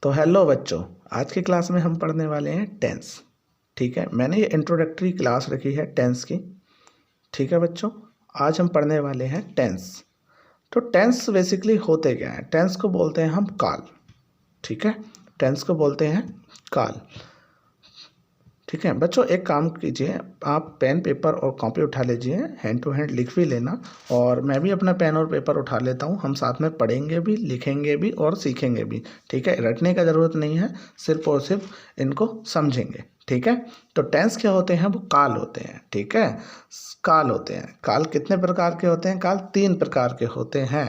तो हेलो बच्चों, आज की क्लास में हम पढ़ने वाले हैं टेंस। ठीक है, मैंने ये इंट्रोडक्टरी क्लास रखी है टेंस की। ठीक है बच्चों, आज हम पढ़ने वाले हैं टेंस। तो टेंस बेसिकली होते क्या हैं? टेंस को बोलते हैं हम काल। ठीक है, टेंस को बोलते हैं काल। ठीक है बच्चों, एक काम कीजिए, आप पेन पेपर और कॉपी उठा लीजिए, हैंड टू हैंड लिख भी लेना और मैं भी अपना पेन और पेपर उठा लेता हूँ। हम साथ में पढ़ेंगे भी, लिखेंगे भी और सीखेंगे भी। ठीक है, रटने का ज़रूरत नहीं है, सिर्फ और सिर्फ इनको समझेंगे। ठीक है, तो टेंस क्या होते हैं? वो काल होते हैं। ठीक है, काल होते हैं। काल कितने प्रकार के होते हैं? काल 3 प्रकार के होते हैं।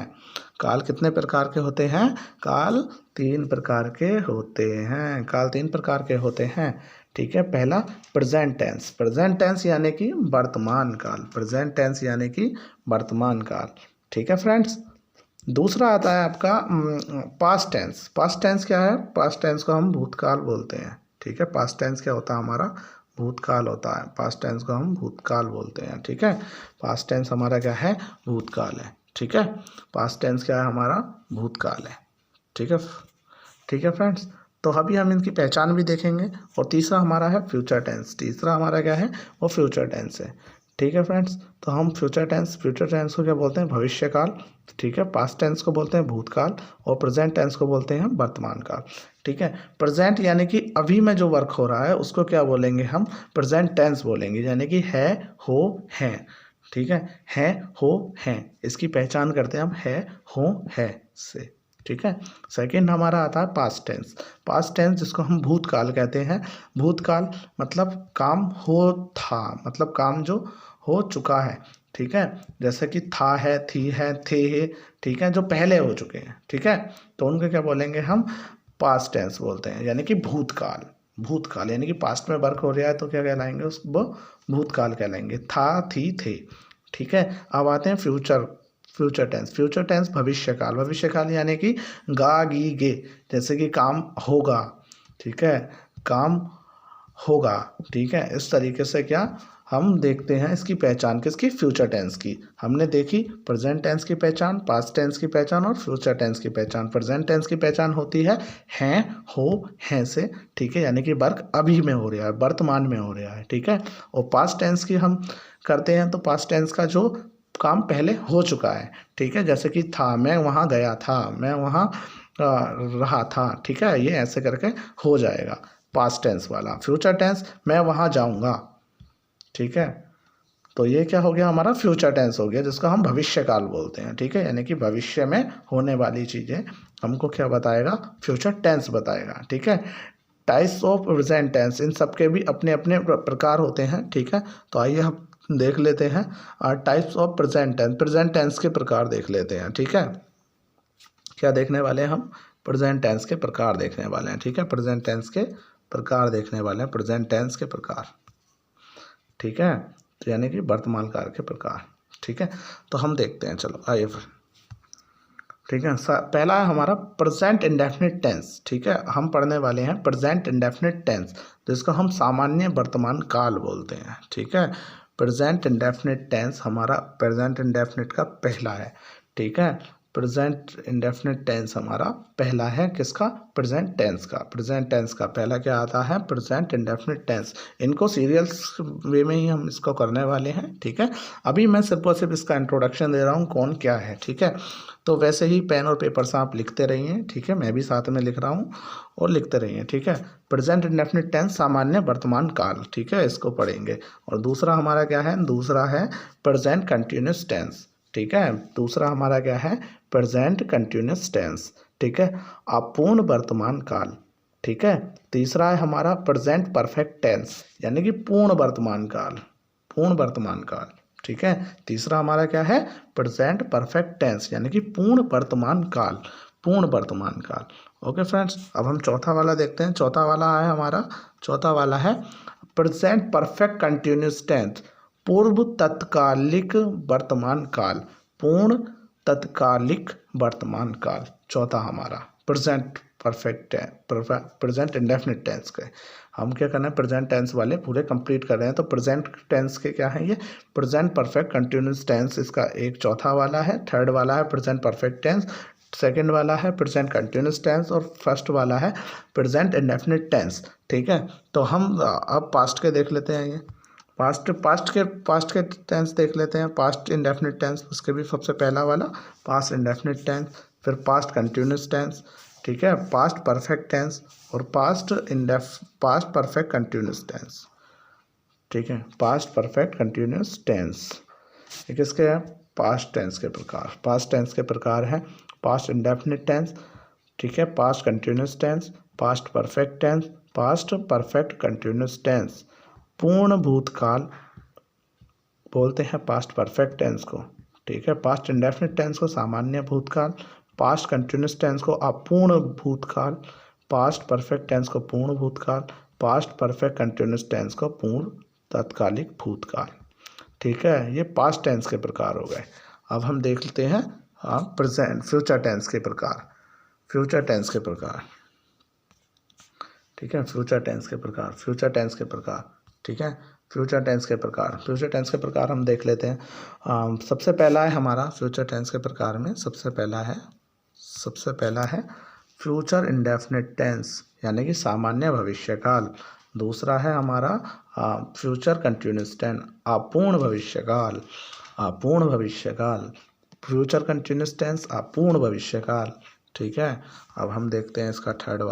काल कितने प्रकार के होते हैं? काल 3 प्रकार के होते हैं। काल 3 प्रकार के होते हैं। ठीक है, पहला प्रेजेंट टेंस। प्रेजेंट टेंस यानी कि वर्तमान काल। प्रेजेंट टेंस यानी कि वर्तमान काल। ठीक है फ्रेंड्स। दूसरा आता है आपका पास्ट टेंस। पास्ट टेंस क्या है? पास्ट टेंस को हम भूतकाल बोलते हैं। ठीक है, पास्ट टेंस क्या होता है? हमारा भूतकाल होता है। पास्ट टेंस को हम भूतकाल बोलते हैं। ठीक है, पास्ट टेंस हमारा क्या है? भूतकाल है। ठीक है, पास्ट टेंस क्या है? हमारा भूतकाल है। ठीक है, ठीक है फ्रेंड्स। तो अभी हम इनकी पहचान भी देखेंगे। और तीसरा हमारा है फ्यूचर टेंस। तीसरा हमारा क्या है? वो फ्यूचर टेंस है। ठीक है फ्रेंड्स, तो हम फ्यूचर टेंस को क्या बोलते हैं? भविष्यकाल। ठीक है, पास्ट टेंस को बोलते हैं भूतकाल और प्रेजेंट टेंस को बोलते हैं वर्तमान काल। ठीक है, प्रेजेंट यानी कि अभी में जो वर्क हो रहा है उसको क्या बोलेंगे? हम प्रेजेंट टेंस बोलेंगे, यानी कि है, हो, हैं। ठीक है, हो, हैं, इसकी पहचान करते हैं हम है, हो, है से। ठीक है, सेकंड हमारा आता है पास्ट टेंस। पास्ट टेंस जिसको हम भूतकाल कहते हैं। भूतकाल मतलब काम हो था, मतलब काम जो हो चुका है। ठीक है, जैसे कि था है, थी है, थे है। ठीक है, जो पहले हो चुके हैं। ठीक है, तो उनको क्या बोलेंगे? हम पास्ट टेंस बोलते हैं, यानी कि भूतकाल। भूतकाल यानी कि पास्ट में वर्क हो रहा है तो क्या कहलाएंगे? उसको भूतकाल कहलाएंगे। था, थी, थे। ठीक है, अब आते हैं future future tense. Future tense भविष्यकाल। भविष्यकाल यानी कि गा, गी, गे, जैसे कि काम होगा। ठीक है, काम होगा। ठीक है, इस तरीके से क्या हम देखते हैं इसकी पहचान किसकी? फ्यूचर टेंस की। हमने देखी प्रेजेंट टेंस की पहचान, पास्ट टेंस की पहचान और फ्यूचर टेंस की पहचान। प्रेजेंट टेंस की पहचान होती है हैं, हो, हैं से। ठीक है, यानी कि वर्क अभी में हो रहा है, वर्तमान में हो रहा है। ठीक है, और पास्ट टेंस की हम करते हैं तो पास्ट टेंस का जो काम पहले हो चुका है। ठीक है, जैसे कि था, मैं वहाँ गया था, मैं वहाँ रहा था। ठीक है, ये ऐसे करके हो जाएगा पास्ट टेंस वाला। फ्यूचर टेंस मैं वहाँ जाऊँगा। ठीक है, तो ये क्या हो गया? हमारा फ्यूचर टेंस हो गया, जिसको हम भविष्यकाल बोलते हैं। ठीक है, यानी कि भविष्य में होने वाली चीज़ें हमको क्या बताएगा? फ्यूचर टेंस बताएगा। ठीक है, टाइप्स ऑफ प्रेजेंट टेंस, इन सब के भी अपने अपने प्रकार होते हैं। ठीक है, तो आइए हम देख लेते हैं types of present tense. Present tense के प्रकार देख लेते हैं। ठीक है, क्या देखने वाले हैं हम? प्रेजेंट टेंस के प्रकार देखने वाले हैं। ठीक है, प्रेजेंट टेंस के प्रकार देखने वाले हैं। प्रेजेंट टेंस के प्रकार। ठीक है, तो यानी कि वर्तमान काल के प्रकार। ठीक है, तो हम देखते हैं, चलो आइए फिर। ठीक है, पहला है हमारा प्रेजेंट इंडेफिनिट टेंस। ठीक है, हम पढ़ने वाले हैं प्रेजेंट इंडेफिनिट टेंस, जिसको हम सामान्य वर्तमान काल बोलते हैं। ठीक है, प्रेजेंट इंडेफिनिट टेंस हमारा प्रेजेंट इंडेफिनिट का पहला है। ठीक है, प्रेजेंट इंडेफिनिट टेंस हमारा पहला है। किसका? प्रेजेंट टेंस का। प्रेजेंट टेंस का पहला क्या आता है? Present indefinite tense. इनको सीरियल्स वे में ही हम इसको करने वाले हैं। ठीक है, अभी मैं सिर्फ और सिर्फ इसका इंट्रोडक्शन दे रहा हूँ, कौन क्या है। ठीक है, तो वैसे ही पेन और पेपर से आप लिखते रहिए। ठीक है, मैं भी साथ में लिख रहा हूँ और लिखते रहिए। ठीक है, प्रेजेंट इंडेफिनिट टेंस सामान्य वर्तमान काल। ठीक है, इसको पढ़ेंगे। और दूसरा हमारा क्या है? दूसरा है प्रेजेंट कंटिन्यूस टेंस। ठीक है, दूसरा हमारा क्या है? Present continuous tense. ठीक है, अपूर्ण वर्तमान काल। ठीक है, तीसरा है हमारा प्रेजेंट परफेक्ट टेंस, यानी कि पूर्ण वर्तमान काल। पूर्ण वर्तमान काल। ठीक है, तीसरा हमारा क्या है? प्रेजेंट परफेक्ट टेंस, यानी कि पूर्ण वर्तमान काल। पूर्ण वर्तमान काल। ओके फ्रेंड्स, अब हम चौथा वाला देखते हैं। चौथा वाला है हमारा, चौथा वाला है प्रेजेंट परफेक्ट कंटिन्यूस टेंस, पूर्व तत्कालिक वर्तमान काल। पूर्ण तत्कालिक वर्तमान काल चौथा हमारा present perfect present indefinite tense का। हम क्या करना है? प्रेजेंट टेंस वाले पूरे कंप्लीट कर रहे हैं। तो प्रेजेंट टेंस के क्या है? ये प्रेजेंट परफेक्ट कंटिन्यूस टेंस, इसका एक चौथा वाला है। थर्ड वाला है प्रेजेंट परफेक्ट टेंस, सेकंड वाला है प्रेजेंट कंटिन्यूस टेंस और फर्स्ट वाला है प्रेजेंट इंडेफिनिट टेंस। ठीक है, तो हम अब पास्ट के देख लेते हैं। ये पास्ट के टेंस देख लेते हैं। पास्ट इंडेफिनिट टेंस, उसके भी सबसे पहला वाला पास्ट इंडेफिनिट टेंस, फिर पास्ट कंटिन्यूस टेंस, ठीक है, पास्ट परफेक्ट टेंस और पास्ट परफेक्ट कंटिन्यूस टेंस। ठीक है, पास्ट परफेक्ट कंटिन्यूस टेंस। ये किसके हैं? पास्ट टेंस के प्रकार। पास्ट टेंस के प्रकार है पास्ट इंडेफिनिट टेंस, ठीक है, past continuous tense, past perfect tense, past perfect continuous tense. पूर्ण भूतकाल बोलते हैं पास्ट परफेक्ट टेंस को, ठीक है। पास्ट इंडेफिनिट टेंस को सामान्य भूतकाल, पास्ट कंटिन्यूस टेंस को अपूर्ण भूतकाल, पास्ट परफेक्ट टेंस को पूर्ण भूतकाल, पास्ट परफेक्ट कंटिन्यूस टेंस को पूर्ण तत्कालिक भूतकाल। ठीक है, ये पास्ट टेंस के प्रकार हो गए। अब हम देख लेते हैं प्रेजेंट फ्यूचर टेंस के प्रकार। फ्यूचर टेंस के प्रकार, ठीक है, फ्यूचर टेंस के प्रकार, फ्यूचर टेंस के प्रकार, ठीक है, फ्यूचर टेंस के प्रकार। फ्यूचर टेंस के प्रकार हम देख लेते हैं। सबसे पहला है हमारा फ्यूचर टेंस के प्रकार में सबसे पहला है फ्यूचर इंडेफिनिट टेंस, यानी कि सामान्य भविष्यकाल। दूसरा है हमारा फ्यूचर कंटिन्यूस टेंस, अपूर्ण भविष्यकाल, अपूर्ण भविष्यकाल। फ्यूचर कंटिन्यूस टेंस, अपूर्ण भविष्यकाल। ठीक है, अब हम देखते हैं इसका थर्ड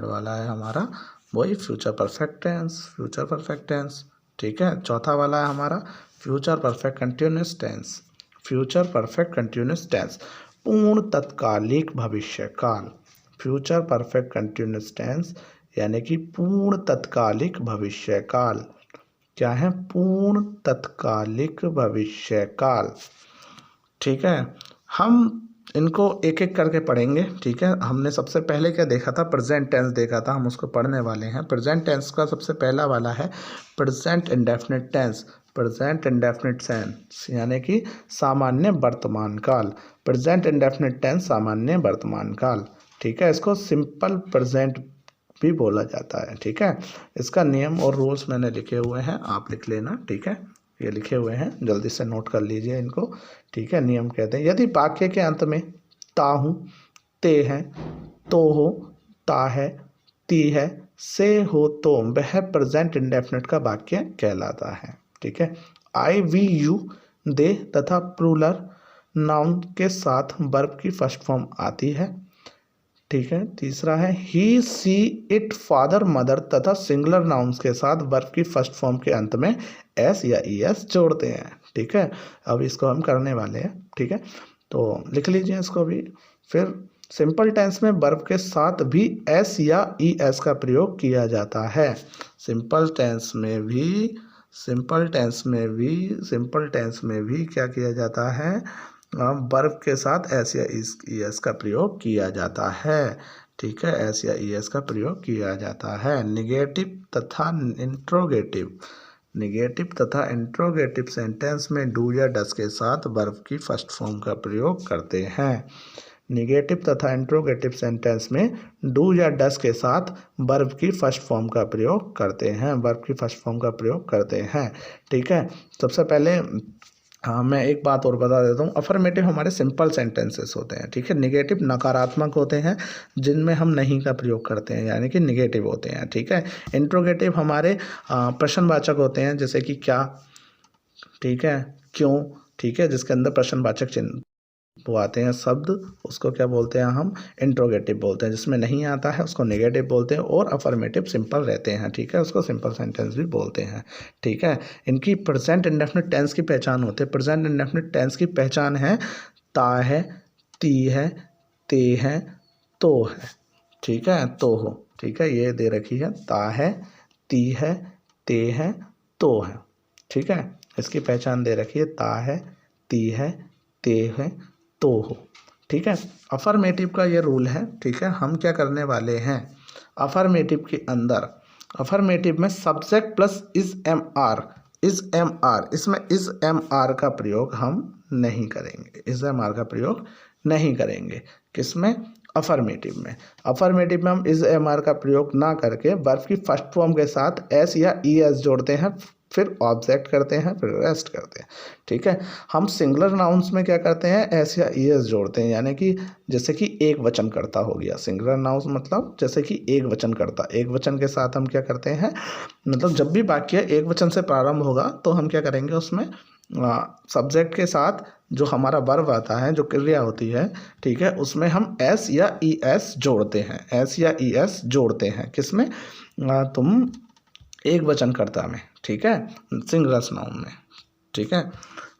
वाला है हमारा वही future perfect tense, future perfect tense. ठीक है, चौथा वाला है हमारा future perfect continuous tense, future perfect continuous tense, पूर्ण तत्कालिक भविष्यकाल। फ्यूचर परफेक्ट कंटिन्यूस टेंस यानी कि पूर्ण तत्कालिक भविष्यकाल। क्या है? पूर्ण तत्कालिक भविष्यकाल। ठीक है, हम इनको एक एक करके पढ़ेंगे। ठीक है, हमने सबसे पहले क्या देखा था? प्रेजेंट टेंस देखा था, हम उसको पढ़ने वाले हैं। प्रेजेंट टेंस का सबसे पहला वाला है present indefinite tense, present indefinite tense यानी कि सामान्य वर्तमान काल। प्रेजेंट इंडेफिनिट टेंस सामान्य वर्तमान काल। ठीक है, इसको सिंपल प्रेजेंट भी बोला जाता है। ठीक है, इसका नियम और रूल्स मैंने लिखे हुए हैं, आप लिख लेना। ठीक है, ये लिखे हुए हैं, जल्दी से नोट कर लीजिए इनको। ठीक है, नियम कहते हैं यदि वाक्य के अंत में ता हूँ, ते है, तो हो, ता है, ती है, से हो तो वह प्रेजेंट इंडेफिनिट का वाक्य कहलाता है। ठीक है, आई, वी, यू, दे तथा प्लूरल नाउन के साथ वर्ब की फर्स्ट फॉर्म आती है। ठीक है, तीसरा है ही, सी, इट, फादर, मदर तथा सिंगुलर नाउन्स के साथ वर्ब की फर्स्ट फॉर्म के अंत में एस या ई एस जोड़ते हैं। ठीक है, अब इसको हम करने वाले हैं। ठीक है, तो लिख लीजिए इसको भी। फिर सिंपल टेंस में वर्ब के साथ भी एस या ई एस का प्रयोग किया जाता है। सिंपल टेंस में भी क्या किया जाता है? वर्ब के साथ एस या ई एस का प्रयोग किया जाता है। ठीक है, एस या ई एस का प्रयोग किया जाता है। निगेटिव तथा इंट्रोगेटिव सेंटेंस में डू या डस के साथ वर्ब की फर्स्ट फॉर्म का प्रयोग करते हैं। निगेटिव तथा इंट्रोगेटिव सेंटेंस में डू या डस के साथ वर्ब की फर्स्ट फॉर्म का प्रयोग करते हैं। ठीक है, सबसे पहले मैं एक बात और बता देता हूँ। अफर्मेटिव हमारे सिंपल सेंटेंसेस होते हैं। ठीक है, निगेटिव नकारात्मक होते हैं जिनमें हम नहीं का प्रयोग करते हैं, यानी कि निगेटिव होते हैं। ठीक है, इंट्रोगेटिव हमारे प्रश्नवाचक होते हैं, जैसे कि क्या, ठीक है, क्यों, ठीक है, जिसके अंदर प्रश्नवाचक चिन्ह वो आते हैं शब्द, उसको क्या बोलते हैं? हम इंट्रोगेटिव बोलते हैं। जिसमें नहीं आता है उसको नेगेटिव बोलते हैं, और अफर्मेटिव सिंपल रहते हैं। ठीक है, उसको सिंपल सेंटेंस भी बोलते हैं। ठीक है, इनकी प्रेजेंट इंडेफिनिट टेंस की पहचान होती है। प्रेजेंट इंडेफिनिट टेंस की पहचान है ता है, ती है, ते है, तो है। ठीक है, तो हो। ठीक है, ये दे रखी है, ता है, ती है, ते है, तो है। ठीक है, इसकी पहचान दे रखी है, ता है, ती है, ते है, तो हो। ठीक है, अफर्मेटिव का ये रूल है। ठीक है, हम क्या करने वाले हैं? अफर्मेटिव के अंदर, अफर्मेटिव में subject plus is am are, इसमें इज एम आर का प्रयोग हम नहीं करेंगे। इज एम आर का प्रयोग नहीं करेंगे। किसमें? अफर्मेटिव में। अफर्मेटिव में हम इज एम आर का प्रयोग ना करके वर्ब की फर्स्ट फॉर्म के साथ एस या ई एस जोड़ते हैं फिर ऑब्जेक्ट करते हैं, फिर रेस्ट करते हैं, ठीक है। हम सिंगुलर नाउन्स में क्या करते हैं, एस या ईएस जोड़ते हैं, यानी कि जैसे कि एक वचन कर्ता हो गया। सिंगुलर नाउन्स मतलब जैसे कि एक वचन कर्ता, एक वचन के साथ हम क्या करते हैं, मतलब जब भी वाक्य एक वचन से प्रारंभ होगा तो हम क्या करेंगे, उसमें सब्जेक्ट के साथ जो हमारा वर्ब आता है, जो क्रिया होती है, ठीक है, उसमें हम एस या ई एस जोड़ते हैं, एस या ई एस जोड़ते हैं। किसमें, तुम एक वचन कर्ता में, ठीक है, सिंगुलर नाउन में, ठीक है।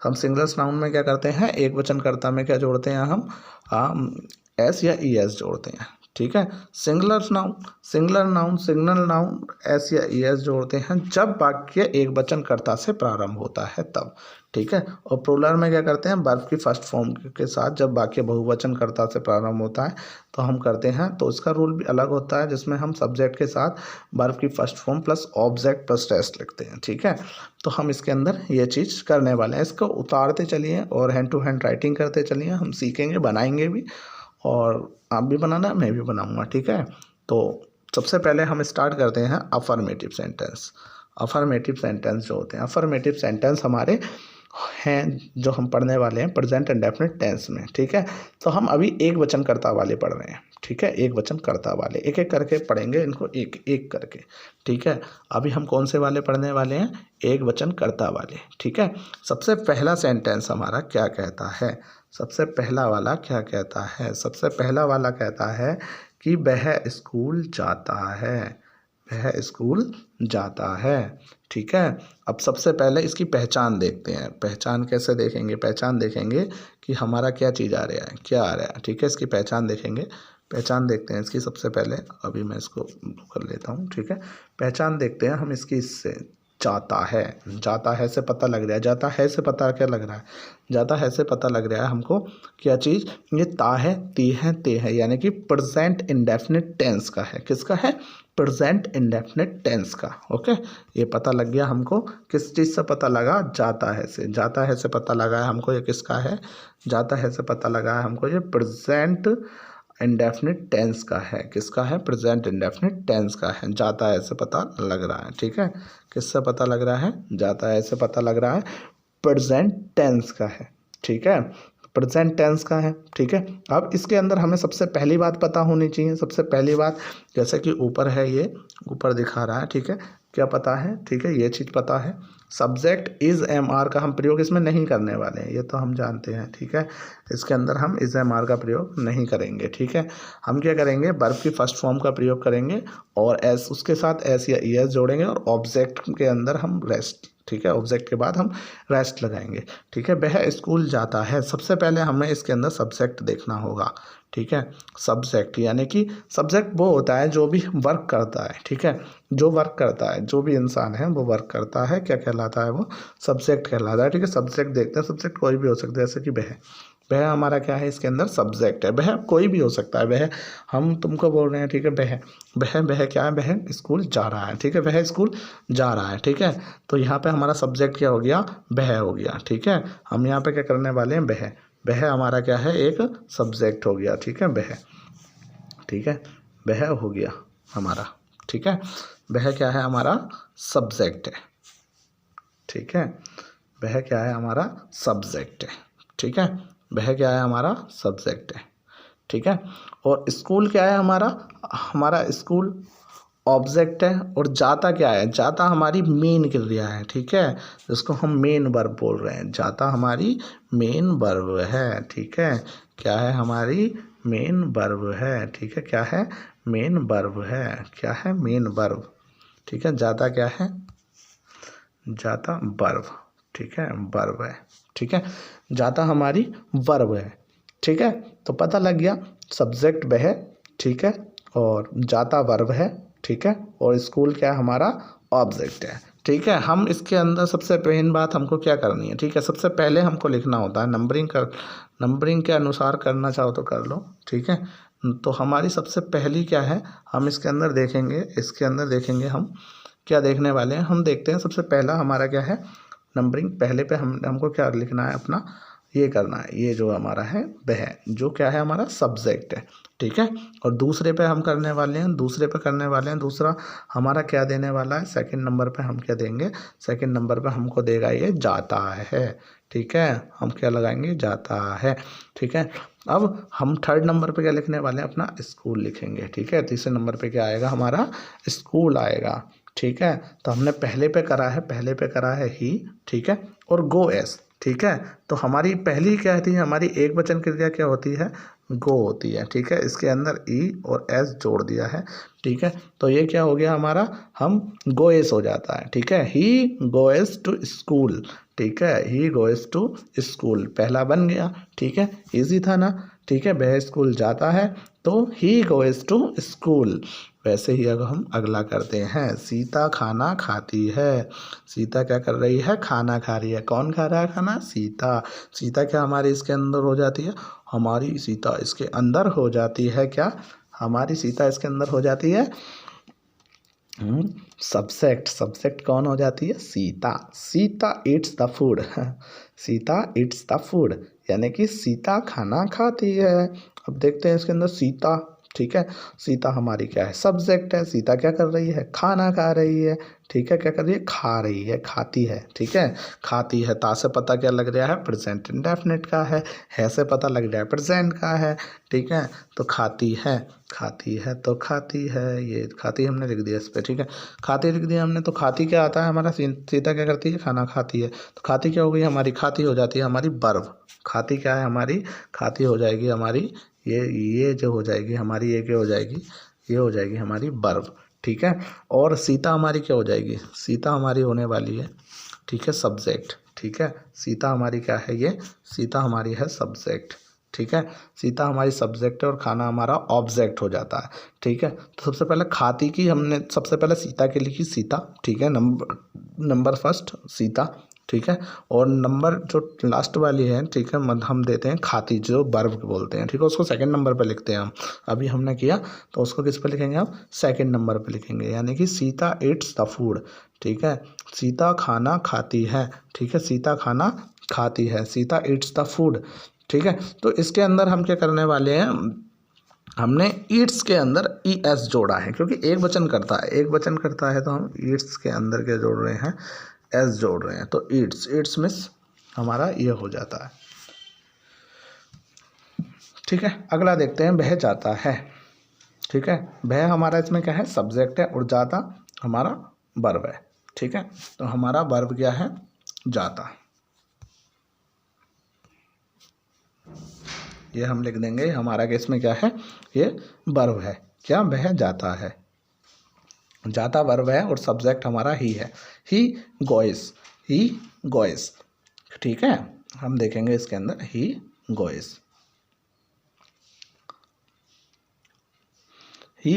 हम सिंगुलर नाउन में क्या करते हैं, एक वचन कर्ता में क्या जोड़ते हैं हम एस या ई एस जोड़ते हैं, ठीक है। सिंगुलर नाउन एस या ई एस जोड़ते हैं जब वाक्य एक वचन कर्ता से प्रारंभ होता है तब, ठीक है। और प्लूरल में क्या करते हैं, वर्ब की फर्स्ट फॉर्म के साथ जब वाक्य बहुवचन कर्ता से प्रारंभ होता है तो हम करते हैं, तो इसका रूल भी अलग होता है, जिसमें हम सब्जेक्ट के साथ वर्ब की first form plus object plus rest लिखते हैं, ठीक है। तो हम इसके अंदर ये चीज़ करने वाले हैं, इसको उतारते चलिए और हैंड टू हैंड राइटिंग करते चलिए, हम सीखेंगे, बनाएंगे भी, और आप भी बनाना, मैं भी बनाऊंगा, ठीक है। तो सबसे पहले हम स्टार्ट करते हैं अफर्मेटिव सेंटेंस। अफर्मेटिव सेंटेंस जो होते हैं, अफर्मेटिव सेंटेंस हमारे हैं जो हम पढ़ने वाले हैं प्रेजेंट इंडेफिनिट टेंस में, ठीक है। तो हम अभी एक वचन कर्ता वाले पढ़ रहे हैं, ठीक है, एक वचन कर्ता वाले, एक एक करके पढ़ेंगे इनको, एक एक करके, ठीक है। अभी हम कौन से वाले पढ़ने वाले हैं, एक वचन कर्ता वाले, ठीक है। सबसे पहला सेंटेंस हमारा क्या कहता है, सबसे पहला वाला क्या कहता है, सबसे पहला वाला कहता है कि वह स्कूल जाता है, वह स्कूल जाता है, ठीक है। अब सबसे पहले इसकी पहचान देखते हैं। पहचान कैसे देखेंगे, पहचान देखेंगे कि हमारा क्या चीज़ आ रहा है, क्या आ रहा है, ठीक है। इसकी पहचान देखेंगे, पहचान देखते हैं इसकी। सबसे पहले अभी मैं इसको कर लेता हूँ, ठीक है। पहचान देखते हैं हम इसकी, इससे जाता है, जाता है से पता लग रहा है, जाता है से पता क्या लग रहा है, जाता है से पता लग रहा है हमको क्या चीज़, ये ता है, ती है, ते है, यानी कि प्रेजेंट इंडेफिनिट टेंस का है। किसका है, प्रेजेंट इंडेफिनिट टेंस का, ओके। ये पता लग गया हमको, किस चीज़ से पता लगा, जाता है से, जाता है से पता लगा है हमको ये किसका है, जाता है से पता लगा है हमको ये प्रेजेंट इंडेफिनिट टेंस का है। किसका है, प्रेजेंट इंडेफिनिट टेंस का है, जाता है से पता लग रहा है, ठीक है। किससे पता लग रहा है, जाता है से पता लग रहा है, प्रेजेंट टेंस का है, ठीक है, प्रेजेंट टेंस का है, ठीक है। अब इसके अंदर हमें सबसे पहली बात पता होनी चाहिए, सबसे पहली बात, जैसे कि ऊपर है, ये ऊपर दिखा रहा है, ठीक है, क्या पता है, ठीक है, ये चीज़ पता है। सब्जेक्ट इज़ एम आर का हम प्रयोग इसमें नहीं करने वाले हैं, ये तो हम जानते हैं, ठीक है। इसके अंदर हम इज़ एम आर का प्रयोग नहीं करेंगे, ठीक है। हम क्या करेंगे, वर्ब की फर्स्ट फॉर्म का प्रयोग करेंगे और एस, उसके साथ एस या ई एस जोड़ेंगे और ऑब्जेक्ट के अंदर हम रेस्ट, ठीक है, ऑब्जेक्ट के बाद हम रेस्ट लगाएंगे, ठीक है। वह स्कूल जाता है, सबसे पहले हमें इसके अंदर सब्जेक्ट देखना होगा, ठीक है। सब्जेक्ट यानी कि सब्जेक्ट वो होता है जो भी वर्क करता है, ठीक है, जो वर्क करता है, जो भी इंसान है वो वर्क करता है, क्या कहलाता है, वो सब्जेक्ट कहलाता है, ठीक है। सब्जेक्ट देखते हैं, सब्जेक्ट कोई भी हो सकता है, जैसे कि वह, वह हमारा क्या है, इसके अंदर सब्जेक्ट है, वह कोई भी हो सकता है, वह हम तुमको बोल रहे हैं, ठीक है, वह क्या है, वह स्कूल जा रहा है, ठीक है, वह स्कूल जा रहा है, ठीक है। तो यहाँ पे हमारा सब्जेक्ट क्या हो गया, वह हो गया, ठीक है। हम यहाँ पे क्या करने वाले हैं, वह हमारा क्या है, एक सब्जेक्ट हो गया, ठीक है, वह, ठीक है, वह हो गया हमारा, ठीक है। वह क्या है, हमारा सब्जेक्ट है, ठीक है, वह क्या है, हमारा सब्जेक्ट है, ठीक है, वह क्या है, हमारा सब्जेक्ट है, ठीक है। और स्कूल क्या है, हमारा स्कूल ऑब्जेक्ट है। और जाता क्या है, जाता हमारी मेन क्रिया है, ठीक है, जिसको हम मेन वर्ब बोल रहे हैं, जाता हमारी मेन वर्ब है, ठीक है, क्या है, हमारी मेन वर्ब है, ठीक है, क्या है, मेन वर्ब है, क्या है, मेन वर्ब, ठीक है। जाता क्या है, जाता वर्ब, ठीक है, वर्ब है, ठीक है, जाता हमारी वर्ब है, ठीक है। तो पता लग गया, सब्जेक्ट वह, ठीक है, और जाता वर्ब है, ठीक है, और स्कूल क्या है, हमारा ऑब्जेक्ट है, ठीक है। हम इसके अंदर सबसे पहली बात हमको क्या करनी है, ठीक है, सबसे पहले हमको लिखना होता है, नंबरिंग के अनुसार करना चाहो तो कर लो, ठीक है। तो हमारी सबसे पहली क्या है, हम इसके अंदर देखेंगे हम क्या देखने वाले हैं, हम देखते हैं सबसे पहला हमारा क्या है, नंबरिंग। पहले पे हमको क्या लिखना है, अपना ये करना है, ये जो हमारा है वह जो क्या है हमारा सब्जेक्ट है, ठीक है। और दूसरे पे हम करने वाले हैं, दूसरा हमारा क्या देने वाला है, सेकंड नंबर पे हम क्या देंगे, सेकंड नंबर पे हमको देगा ये जाता है, ठीक है। हम क्या लगाएंगे, जाता है, ठीक है। अब हम थर्ड नंबर पे क्या लिखने वाले हैं, अपना स्कूल लिखेंगे, ठीक है। तीसरे नंबर पे क्या आएगा, हमारा स्कूल आएगा, ठीक है। तो हमने पहले पे करा है ही, ठीक है, और गो एस, ठीक है। तो हमारी पहली क्या होती है, हमारी एक वचन क्रिया क्या होती है, गो होती है, ठीक है। इसके अंदर ई और एस जोड़ दिया है, ठीक है। तो ये क्या हो गया हमारा, हम गोएस हो जाता है, ठीक है। ही गोएस टू स्कूल, ठीक है, ही गोएस टू स्कूल पहला बन गया, ठीक है, इजी था ना, ठीक है। वह स्कूल जाता है, तो ही गोएस टू स्कूल। वैसे ही अगर हम अगला करते हैं, सीता खाना खाती है, सीता क्या कर रही है, खाना खा रही है। कौन खा रहा है खाना, सीता। सीता क्या हमारी इसके अंदर हो जाती है, हमारी सीता इसके अंदर हो जाती है, क्या हमारी सीता इसके अंदर हो जाती है सब्जेक्ट कौन हो जाती है, Sita. Sita eats the food Sita eats the food, यानी कि सीता खाना खाती है। अब देखते हैं इसके अंदर सीता, ठीक है। सीता हमारी क्या है, सब्जेक्ट है। सीता क्या कर रही है, खाना खा रही है, ठीक है। क्या कर रही है, खा रही है, खाती है, ठीक है। खाती है, ता से पता क्या लग रहा है, प्रेजेंट इंडेफिनिट का है से पता लग रहा है प्रेजेंट का है, ठीक है। तो खाती है तो खाती है, ये खाती हमने लिख दिया इस पर, ठीक है। खाती लिख दिया हमने, तो खाती क्या आता है हमारा, सीता क्या करती है, खाना खाती है। तो खाती क्या हो गई हमारी, खाती हो जाती है हमारी वर्ब। खाती क्या है हमारी, खाती हो जाएगी हमारी, ये जो हो जाएगी हमारी, ये क्या हो जाएगी, ये हो जाएगी हमारी वर्ब, ठीक है। और सीता हमारी क्या हो जाएगी, सीता हमारी होने वाली है, ठीक है, सब्जेक्ट, ठीक है। सीता हमारी क्या है, ये सीता हमारी है सब्जेक्ट, ठीक है। सीता हमारी सब्जेक्ट है और खाना हमारा ऑब्जेक्ट हो जाता है, ठीक है। तो सबसे पहले खाती की हमने सबसे पहले सीता के लिखी, सीता, ठीक है। नंबर फर्स्ट सीता, ठीक है। और नंबर जो लास्ट वाली है, ठीक है, हम देते हैं खाती, जो वर्ब बोलते हैं, ठीक है। उसको सेकंड नंबर पे लिखते हैं हम, अभी हमने किया, तो उसको किस पे लिखेंगे हम, सेकंड नंबर पे लिखेंगे, यानी कि सीता ईट्स द फूड, ठीक है। सीता खाना खाती है, ठीक है, सीता खाना खाती है, सीता ईट्स द फूड, ठीक है। तो इसके अंदर हम क्या करने वाले हैं, हमने ईट्स के अंदर ई एस जोड़ा है, क्योंकि एक वचन करता है, तो हम ईट्स के अंदर क्या जोड़ रहे हैं, एस जोड़ रहे हैं। तो ईट्स मिस हमारा ये हो जाता है, ठीक है। अगला देखते हैं, वह जाता है, ठीक है। वह हमारा इसमें क्या है, सब्जेक्ट है, और जाता हमारा वर्ब है, ठीक है। तो हमारा वर्ब क्या है, जाता, ये हम लिख देंगे, हमारा केस में क्या है, ये वर्ब है, क्या वह जाता है, जाता वर्ब है, और सब्जेक्ट हमारा ही है, ही गोइस, ठीक है। हम देखेंगे इसके अंदर ही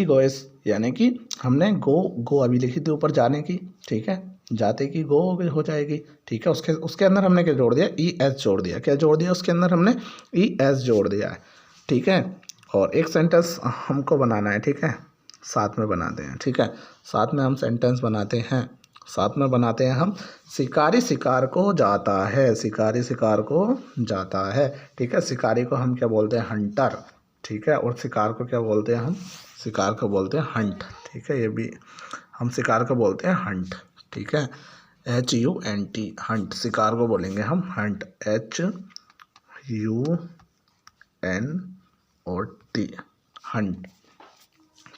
गोइस, यानी कि हमने गो अभी लिखी थी ऊपर जाने की, ठीक है, जाते की गो हो जाएगी, ठीक है। उसके अंदर हमने क्या जोड़ दिया, ई एस जोड़ दिया, क्या जोड़ दिया, उसके अंदर हमने ई एस जोड़ दिया है, ठीक है। और एक सेंटेंस हमको बनाना है, ठीक है, साथ में बनाते हैं, ठीक है। साथ में हम सेंटेंस बनाते हैं, हम, शिकारी शिकार को जाता है, ठीक है। शिकारी को हम क्या बोलते हैं, हंटर, ठीक है। और शिकार को क्या बोलते हैं हम, शिकार को बोलते हैं हंट, ठीक है। ये भी हम शिकार को बोलते हैं हंट, ठीक है, HUNT, हंट, शिकार को बोलेंगे हम हंट, HUNT, हंट,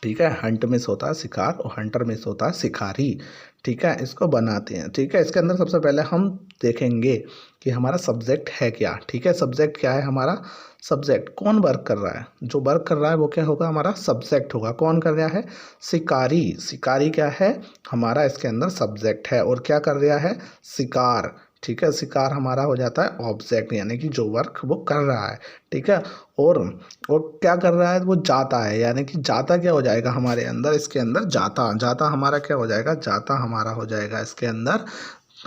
ठीक है। हंट मिस होता है शिकार, और हंटर मिस होता है शिकारी, ठीक है। इसको बनाते हैं, ठीक है। इसके अंदर सबसे पहले हम देखेंगे कि हमारा सब्जेक्ट है क्या, ठीक है। सब्जेक्ट क्या है हमारा, सब्जेक्ट कौन वर्क कर रहा है, जो वर्क कर रहा है वो क्या होगा, हमारा सब्जेक्ट होगा। कौन कर रहा है, शिकारी क्या है हमारा, इसके अंदर सब्जेक्ट है, और क्या कर रहा है, शिकार, ठीक है। शिकार हमारा हो जाता है ऑब्जेक्ट, यानी कि जो वर्क वो कर रहा है, ठीक है। और क्या कर रहा है, वो जाता है, यानी कि जाता क्या हो जाएगा हमारे अंदर, इसके अंदर जाता हमारा क्या हो जाएगा, जाता हमारा हो जाएगा इसके अंदर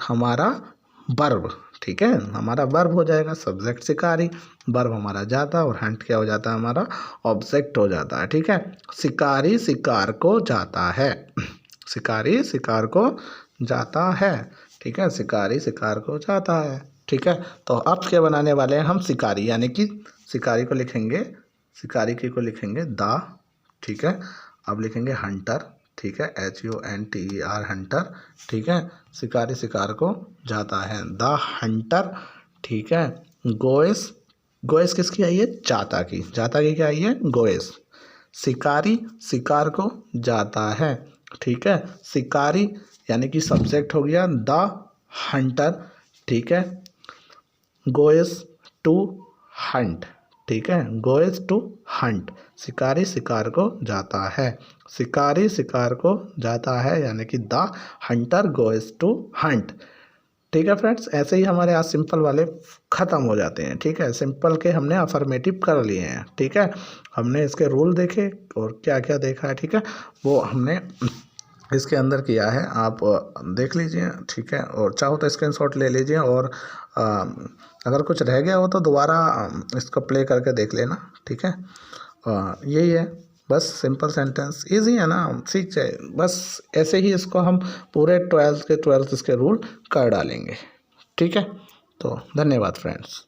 हमारा वर्ब, ठीक है। हमारा वर्ब हो जाएगा, सब्जेक्ट शिकारी, वर्ब हमारा जाता, और हंट क्या हो जाता है हमारा, ऑब्जेक्ट हो जाता है, ठीक है। शिकारी शिकार को जाता है, शिकारी शिकार को जाता है, ठीक है। शिकारी शिकार को जाता है, ठीक है। तो अब क्या बनाने वाले हैं हम, शिकारी, यानी कि शिकारी को लिखेंगे, शिकारी की को लिखेंगे द, ठीक है। अब लिखेंगे हंटर, ठीक है, HUNTER हंटर, ठीक है। शिकारी शिकार को जाता है, द हंटर, ठीक है। गोएस, गोएस किसकी आई है, जाता की, जाता की क्या आई है, गोएस। शिकारी शिकार को जाता है, ठीक है। शिकारी यानी कि सब्जेक्ट हो गया, द हंटर, ठीक है। गोएस टू हंट, ठीक है, गोएस टू हंट, शिकारी शिकार को जाता है, शिकारी शिकार को जाता है, यानी कि the hunter goes to hunt, ठीक है फ्रेंड्स। ऐसे ही हमारे आज सिंपल वाले ख़त्म हो जाते हैं, ठीक है। सिंपल के हमने अफर्मेटिव कर लिए हैं, ठीक है। हमने इसके रूल देखे और क्या क्या देखा है, ठीक है, वो हमने इसके अंदर किया है, आप देख लीजिए, ठीक है। और चाहो तो स्क्रीनशॉट ले लीजिए, और अगर कुछ रह गया हो तो दोबारा इसको प्ले करके देख लेना, ठीक है। यही है बस, सिंपल सेंटेंस, इजी है ना, सीख जाए बस। ऐसे ही इसको हम पूरे 12th के 12th इसके रूल कर डालेंगे, ठीक है। तो धन्यवाद फ्रेंड्स।